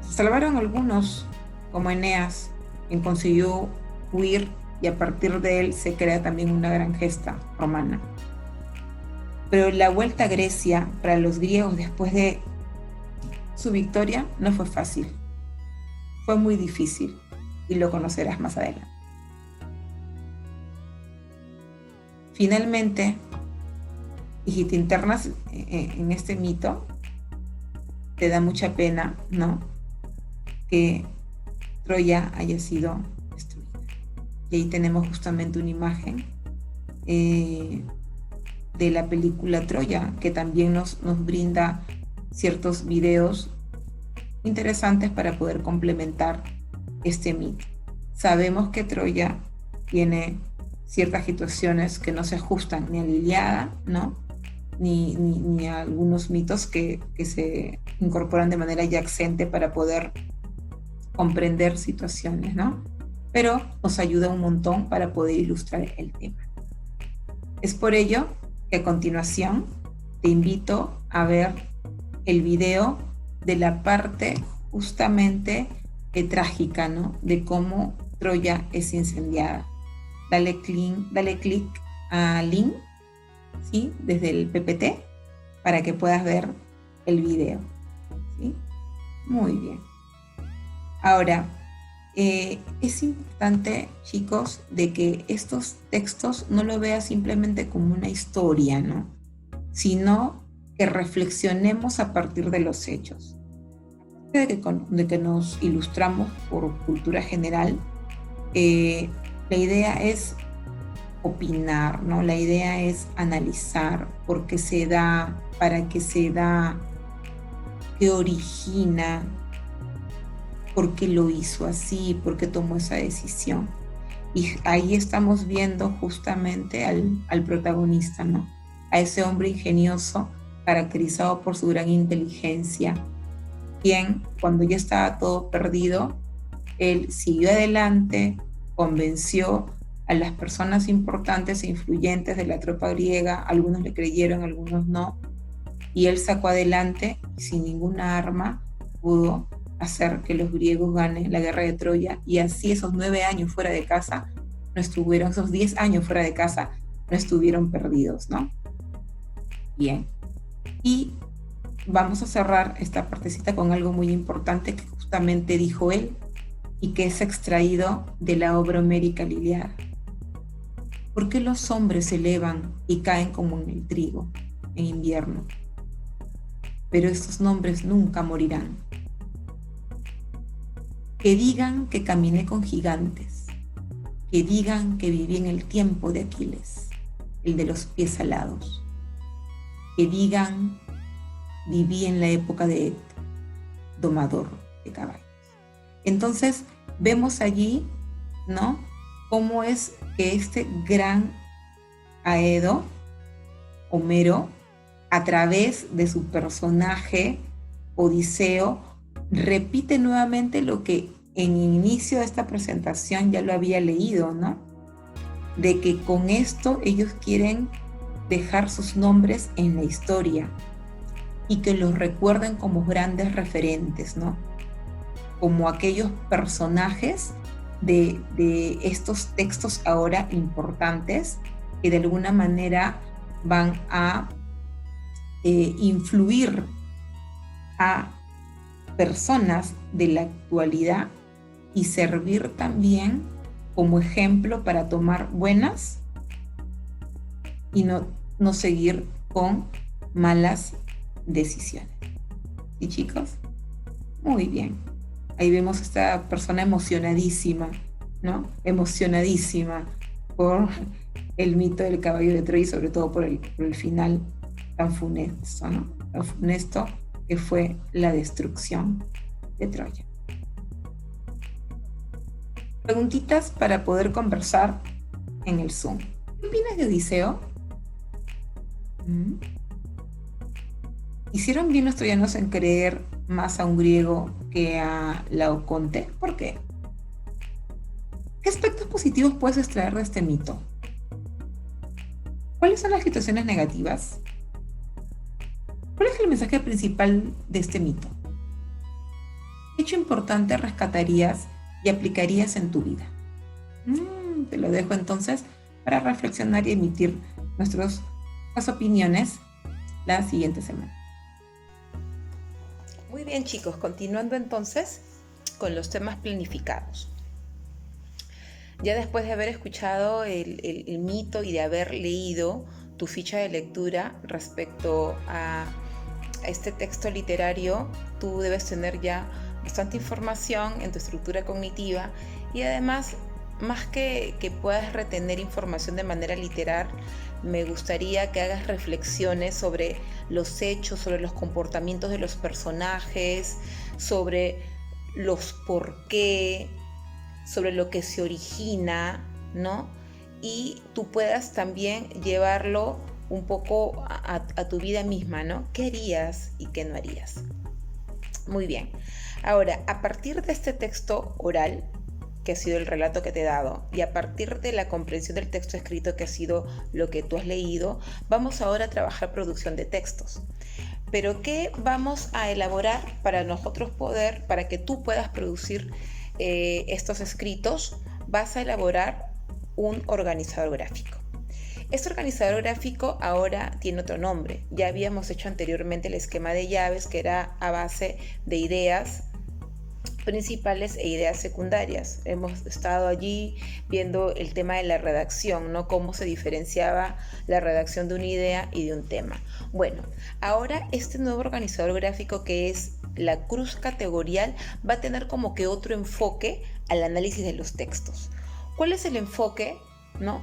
Speaker 2: Se salvaron algunos, como Eneas, quien consiguió huir, y a partir de él se crea también una gran gesta romana. Pero la vuelta a Grecia para los griegos después de su victoria no fue fácil. Fue muy difícil y lo conocerás más adelante. Finalmente, y si te internas en este mito, te da mucha pena, ¿no?, que Troya haya sido destruida. Y ahí tenemos justamente una imagen de la película Troya, que también nos brinda ciertos videos interesantes para poder complementar este mito. Sabemos que Troya tiene ciertas situaciones que no se ajustan ni a la Ilíada, ¿no?, ni a algunos mitos que se incorporan de manera adyacente para poder comprender situaciones, ¿no? Pero nos ayuda un montón para poder ilustrar el tema. Es por ello que a continuación te invito a ver el video de la parte justamente trágica, ¿no?, de cómo Troya es incendiada. Dale clic a link, ¿sí?, desde el PPT para que puedas ver el video, ¿sí? Muy bien. Ahora, es importante, chicos, de que estos textos no lo veas simplemente como una historia, ¿no?, sino que reflexionemos a partir de los hechos. De que nos ilustramos por cultura general, la idea es opinar, ¿no? La idea es analizar por qué se da, para qué se da, qué origina, por qué lo hizo así, por qué tomó esa decisión. Y ahí estamos viendo justamente al protagonista, ¿no?, a ese hombre ingenioso, caracterizado por su gran inteligencia, quien, cuando ya estaba todo perdido, él siguió adelante, convenció a las personas importantes e influyentes de la tropa griega, algunos le creyeron, algunos no, y él sacó adelante, y sin ninguna arma, pudo hacer que los griegos ganen la guerra de Troya, y así esos 9 años fuera de casa no estuvieron, esos 10 años fuera de casa no estuvieron perdidos, ¿no? Bien. Y vamos a cerrar esta partecita con algo muy importante que justamente dijo él y que es extraído de la obra homérica Ilíada. ¿Por qué los hombres se elevan y caen como en el trigo en invierno? Pero estos nombres nunca morirán. Que digan que caminé con gigantes, que digan que viví en el tiempo de Aquiles, el de los pies alados, que digan viví en la época de Héctor, domador de caballos. Entonces vemos allí, ¿no?, cómo es que este gran Aedo, Homero, a través de su personaje Odiseo, repite nuevamente lo que en el inicio de esta presentación ya lo había leído, ¿no? De que con esto ellos quieren dejar sus nombres en la historia y que los recuerden como grandes referentes, ¿no? Como aquellos personajes de estos textos ahora importantes que de alguna manera van a influir a personas de la actualidad y servir también como ejemplo para tomar buenas y no seguir con malas decisiones. ¿Sí, chicos? Muy bien. Ahí vemos a esta persona emocionadísima, ¿no? Emocionadísima por el mito del caballo de Troya y sobre todo por el final tan funesto, ¿no? Tan funesto que fue la destrucción de Troya. Preguntitas para poder conversar en el Zoom. ¿Qué opinas de Odiseo? ¿Hicieron bien los troyanos en creer más a un griego que a Laoconte? ¿Por qué? ¿Qué aspectos positivos puedes extraer de este mito? ¿Cuáles son las situaciones negativas? ¿Cuál es el mensaje principal de este mito? ¿Qué hecho importante rescatarías y aplicarías en tu vida? Te lo dejo entonces para reflexionar y emitir nuestras opiniones la siguiente semana.
Speaker 1: Muy bien, chicos, continuando entonces con los temas planificados. Ya después de haber escuchado el mito y de haber leído tu ficha de lectura respecto a este texto literario, tú debes tener ya bastante información en tu estructura cognitiva y además, más que puedas retener información de manera literal, me gustaría que hagas reflexiones sobre los hechos, sobre los comportamientos de los personajes, sobre los por qué, sobre lo que se origina, ¿no? Y tú puedas también llevarlo un poco a tu vida misma, ¿no? ¿Qué harías y qué no harías? Muy bien. Ahora, a partir de este texto oral, que ha sido el relato que te he dado, y a partir de la comprensión del texto escrito, que ha sido lo que tú has leído, vamos ahora a trabajar producción de textos. Pero ¿qué vamos a elaborar para nosotros poder, para que tú puedas producir estos escritos? Vas a elaborar un organizador gráfico. Este organizador gráfico ahora tiene otro nombre. Ya habíamos hecho anteriormente el esquema de llaves, que era a base de ideas principales e ideas secundarias. Hemos estado allí viendo el tema de la redacción, ¿no? Cómo se diferenciaba la redacción de una idea y de un tema. Bueno, ahora este nuevo organizador gráfico, que es la cruz categorial, va a tener como que otro enfoque al análisis de los textos. ¿Cuál es el enfoque, no?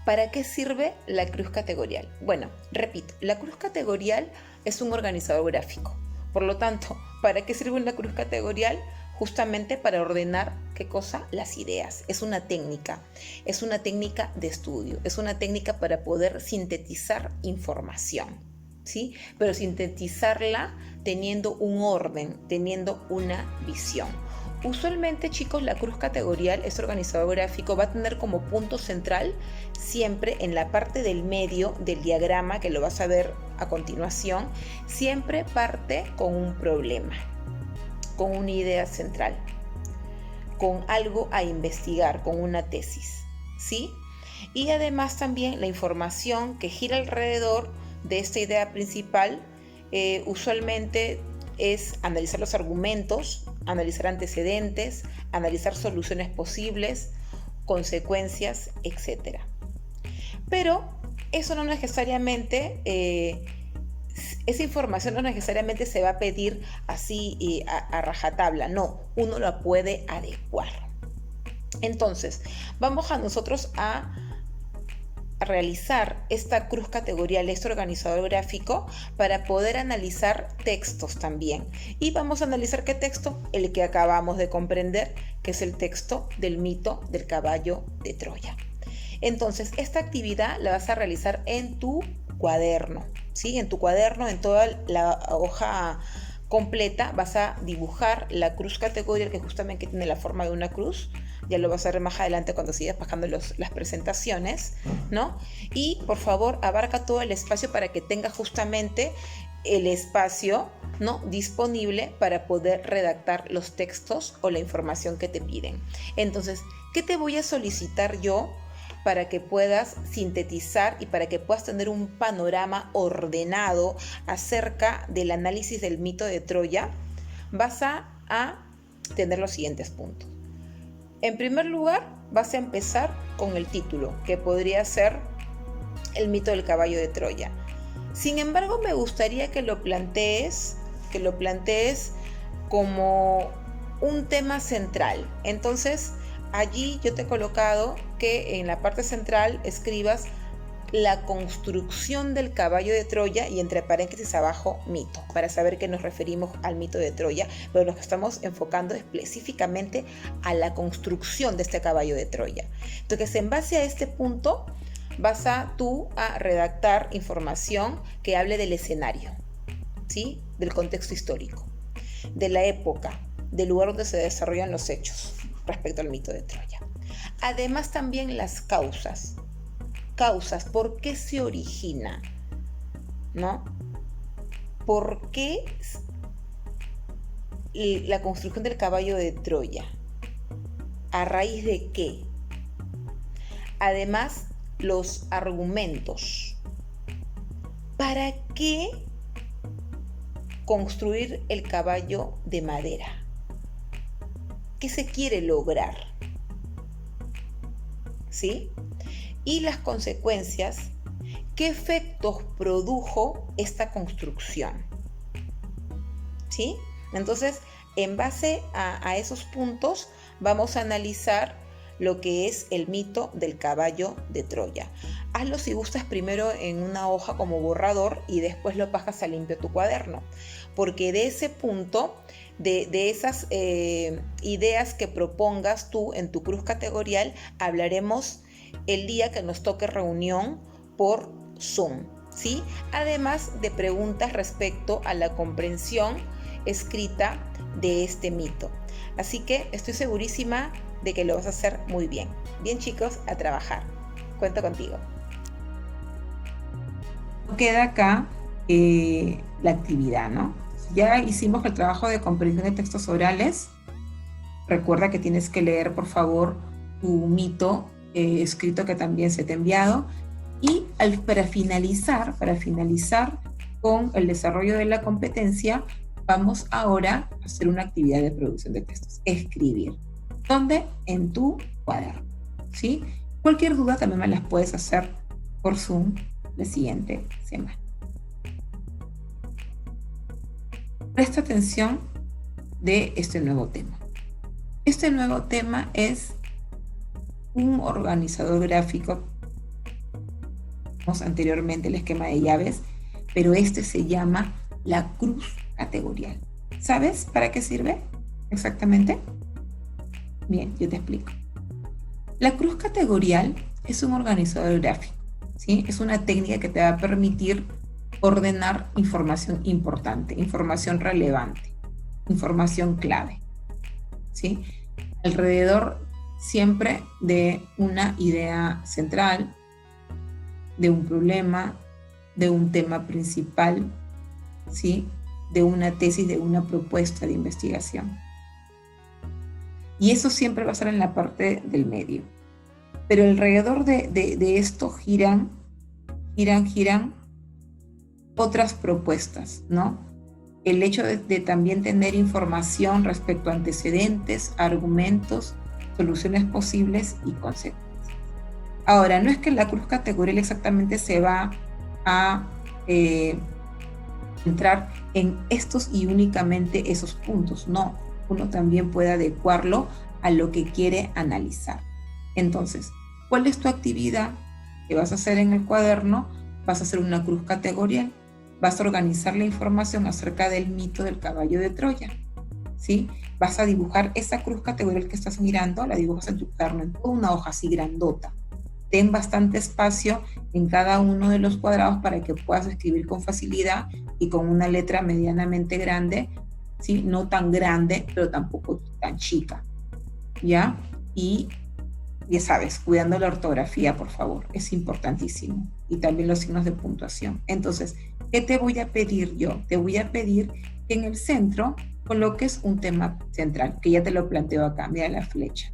Speaker 1: ¿Para qué sirve la cruz categorial? Bueno, repito, la cruz categorial es un organizador gráfico. Por lo tanto, ¿para qué sirve una cruz categorial? Justamente para ordenar, ¿qué cosa? Las ideas. Es una técnica de estudio, es una técnica para poder sintetizar información, ¿sí? Pero sintetizarla teniendo un orden, teniendo una visión. Usualmente, chicos, la cruz categorial, este organizador gráfico, va a tener como punto central siempre en la parte del medio del diagrama, que lo vas a ver a continuación, siempre parte con un problema, con una idea central, con algo a investigar, con una tesis, ¿sí? Y además también la información que gira alrededor de esta idea principal usualmente es analizar los argumentos, analizar antecedentes, analizar soluciones posibles, consecuencias, etc. Pero eso no necesariamente, esa información no necesariamente se va a pedir así a rajatabla, no, uno la puede adecuar. Entonces, vamos a nosotros a realizar esta cruz categorial, este organizador gráfico, para poder analizar textos también. Y vamos a analizar qué texto, el que acabamos de comprender, que es el texto del mito del caballo de Troya. Entonces, esta actividad la vas a realizar en tu cuaderno, ¿sí? En tu cuaderno, en toda la hoja completa, vas a dibujar la cruz categorial, que justamente tiene la forma de una cruz. Ya lo vas a ver más adelante cuando sigas bajando las presentaciones, ¿no? Y por favor, abarca todo el espacio para que tengas justamente el espacio, ¿no?, disponible para poder redactar los textos o la información que te piden. Entonces, ¿qué te voy a solicitar yo para que puedas sintetizar y para que puedas tener un panorama ordenado acerca del análisis del mito de Troya? Vas a tener los siguientes puntos. En primer lugar, vas a empezar con el título, que podría ser El mito del caballo de Troya. Sin embargo, me gustaría que lo plantees como un tema central. Entonces, allí yo te he colocado que en la parte central escribas la construcción del caballo de Troya y entre paréntesis abajo mito, para saber que nos referimos al mito de Troya, pero nos estamos enfocando específicamente a la construcción de este caballo de Troya. Entonces, en base a este punto, vas tú a redactar información que hable del escenario, ¿sí?, del contexto histórico, de la época, del lugar donde se desarrollan los hechos respecto al mito de Troya. Además, también las causas, ¿por qué se origina? ¿No? ¿Por qué la construcción del caballo de Troya? ¿A raíz de qué? Además, los argumentos. ¿Para qué construir el caballo de madera? ¿Qué se quiere lograr? ¿Sí? Y las consecuencias, ¿qué efectos produjo esta construcción? ¿Sí? Entonces, en base a esos puntos, vamos a analizar lo que es el mito del caballo de Troya. Hazlo si gustas primero en una hoja como borrador y después lo pasas a limpio tu cuaderno, porque de ese punto, de esas ideas que propongas tú en tu cruz categorial, hablaremos el día que nos toque reunión por Zoom, ¿sí? Además de preguntas respecto a la comprensión escrita de este mito. Así que estoy segurísima de que lo vas a hacer muy bien. Bien, chicos, a trabajar. Cuento contigo.
Speaker 2: Queda acá la actividad, ¿no? Ya hicimos el trabajo de comprensión de textos orales. Recuerda que tienes que leer, por favor, tu mito escrito que también se te ha enviado. Y para finalizar con el desarrollo de la competencia, vamos ahora a hacer una actividad de producción de textos, escribir. ¿Dónde? En tu cuaderno, ¿sí? Cualquier duda también me las puedes hacer por Zoom la siguiente semana. Presta atención de este nuevo tema. Este nuevo tema es un organizador gráfico. Vimos anteriormente el esquema de llaves, pero este se llama la cruz categorial. ¿Sabes para qué sirve exactamente? Bien, yo te explico. La cruz categorial es un organizador gráfico, ¿sí? Es una técnica que te va a permitir ordenar información importante, información relevante, información clave, ¿sí? Alrededor siempre de una idea central, de un problema, de un tema principal, ¿sí? De una tesis, de una propuesta de investigación. Y eso siempre va a estar en la parte del medio. Pero alrededor de esto giran otras propuestas, ¿no? El hecho de también tener información respecto a antecedentes, argumentos, soluciones posibles y consecuencias. Ahora, no es que la cruz categorial exactamente se va a entrar en estos y únicamente esos puntos, no, uno también puede adecuarlo a lo que quiere analizar. Entonces, ¿cuál es tu actividad que vas a hacer en el cuaderno? Vas a hacer una cruz categorial, vas a organizar la información acerca del mito del caballo de Troya, ¿sí? Vas a dibujar esa cruz categorial que estás mirando, la dibujas en tu cuaderno, en toda una hoja así grandota. Ten bastante espacio en cada uno de los cuadrados para que puedas escribir con facilidad y con una letra medianamente grande, ¿sí? No tan grande, pero tampoco tan chica, ¿ya? Y ya sabes, cuidando la ortografía, por favor, es importantísimo. Y también los signos de puntuación. Entonces, ¿qué te voy a pedir yo? Te voy a pedir que en el centro coloques un tema central, que ya te lo planteo acá, mira la flecha.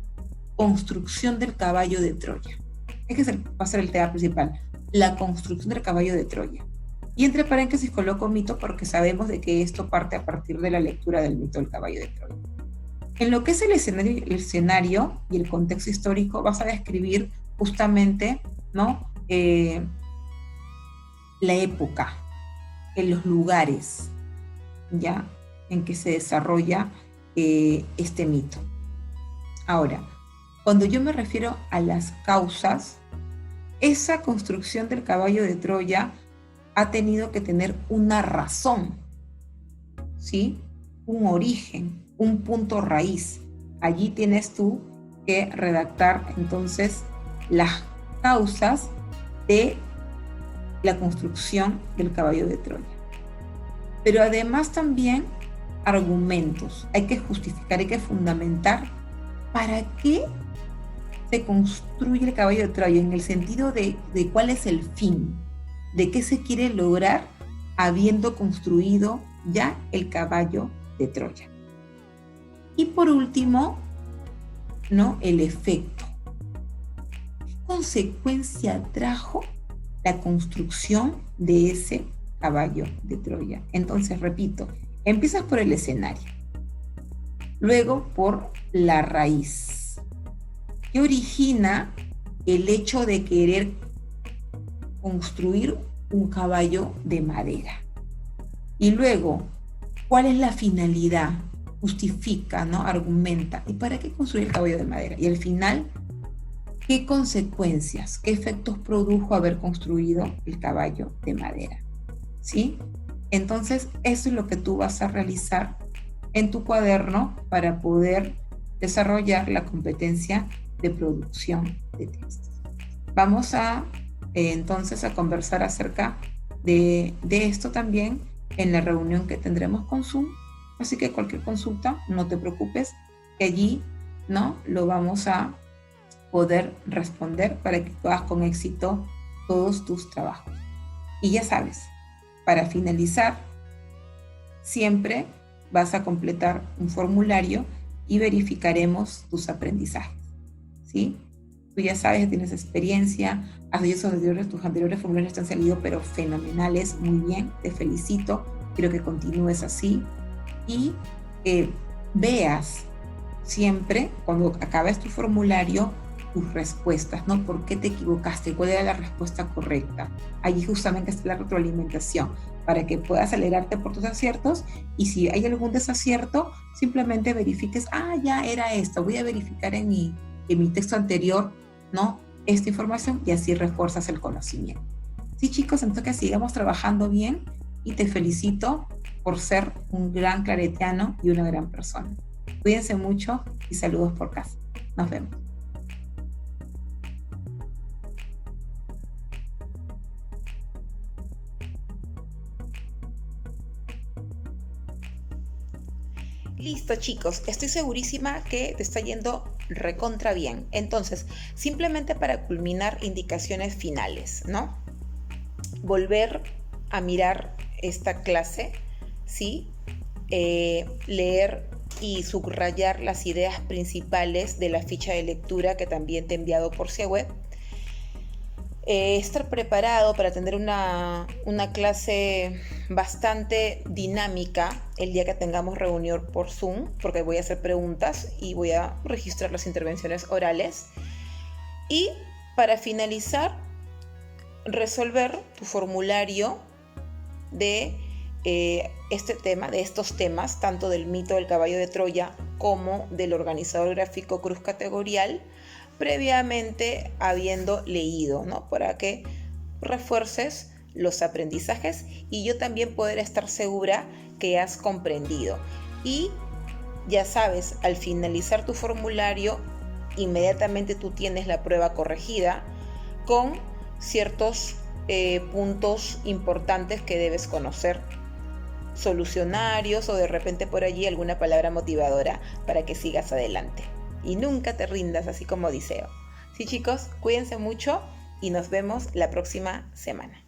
Speaker 2: Construcción del caballo de Troya. Va a ser el tema principal, la construcción del caballo de Troya. Y entre paréntesis coloco mito porque sabemos de que esto parte a partir de la lectura del mito del caballo de Troya. En lo que es el escenario y el contexto histórico, vas a describir justamente, ¿no? La época, en los lugares, ¿ya? En que se desarrolla este mito. Ahora, cuando yo me refiero a las causas, esa construcción del caballo de Troya ha tenido que tener una razón, ¿sí? Un origen, un punto raíz. Allí tienes tú que redactar entonces las causas de la construcción del caballo de Troya. Pero además también argumentos. Hay que justificar, hay que fundamentar para qué se construye el caballo de Troya en el sentido de cuál es el fin, de qué se quiere lograr habiendo construido ya el caballo de Troya. Y por último, ¿no? El efecto. ¿Qué consecuencia trajo la construcción de ese caballo de Troya? Entonces, repito, empiezas por el escenario, luego por la raíz. ¿Qué origina el hecho de querer construir un caballo de madera? Y luego, ¿cuál es la finalidad? Justifica, ¿no? Argumenta. ¿Y para qué construir el caballo de madera? Y al final, ¿qué consecuencias, qué efectos produjo haber construido el caballo de madera? ¿Sí? Entonces, eso es lo que tú vas a realizar en tu cuaderno para poder desarrollar la competencia de producción de textos. Vamos a entonces a conversar acerca de esto también en la reunión que tendremos con Zoom. Así que cualquier consulta, no te preocupes, que allí, ¿no? Lo vamos a poder responder para que tú hagas con éxito todos tus trabajos. Y ya sabes, para finalizar, siempre vas a completar un formulario y verificaremos tus aprendizajes, ¿sí? Tú ya sabes, tienes experiencia, tus anteriores formularios te han salido pero fenomenales, muy bien, te felicito, quiero que continúes así y veas siempre, cuando acabes tu formulario, tus respuestas, ¿no? ¿Por qué te equivocaste? ¿Cuál era la respuesta correcta? Allí justamente está la retroalimentación, para que puedas alegrarte por tus aciertos y si hay algún desacierto, simplemente verifiques, ya era esto, voy a verificar en mi texto anterior, ¿no? Esta información y así refuerzas el conocimiento. Sí, chicos, entonces que sigamos trabajando bien y te felicito por ser un gran claretiano y una gran persona. Cuídense mucho y saludos por casa. Nos vemos.
Speaker 1: Listo, chicos, estoy segurísima que te está yendo recontra bien. Entonces, simplemente para culminar, indicaciones finales, ¿no? Volver a mirar esta clase, ¿sí? Leer y subrayar las ideas principales de la ficha de lectura que también te he enviado por CWeb. estar preparado para tener una clase bastante dinámica el día que tengamos reunión por Zoom, porque voy a hacer preguntas y voy a registrar las intervenciones orales. Y para finalizar, resolver tu formulario de este tema, de estos temas, tanto del mito del caballo de Troya como del organizador gráfico cruz categorial, previamente habiendo leído, ¿no? Para que refuerces los aprendizajes y yo también poder estar segura que has comprendido. Y ya sabes, al finalizar tu formulario, inmediatamente tú tienes la prueba corregida con ciertos puntos importantes que debes conocer, solucionarios o de repente por allí alguna palabra motivadora para que sigas adelante. Y nunca te rindas, así como Odiseo. Sí, chicos, cuídense mucho y nos vemos la próxima semana.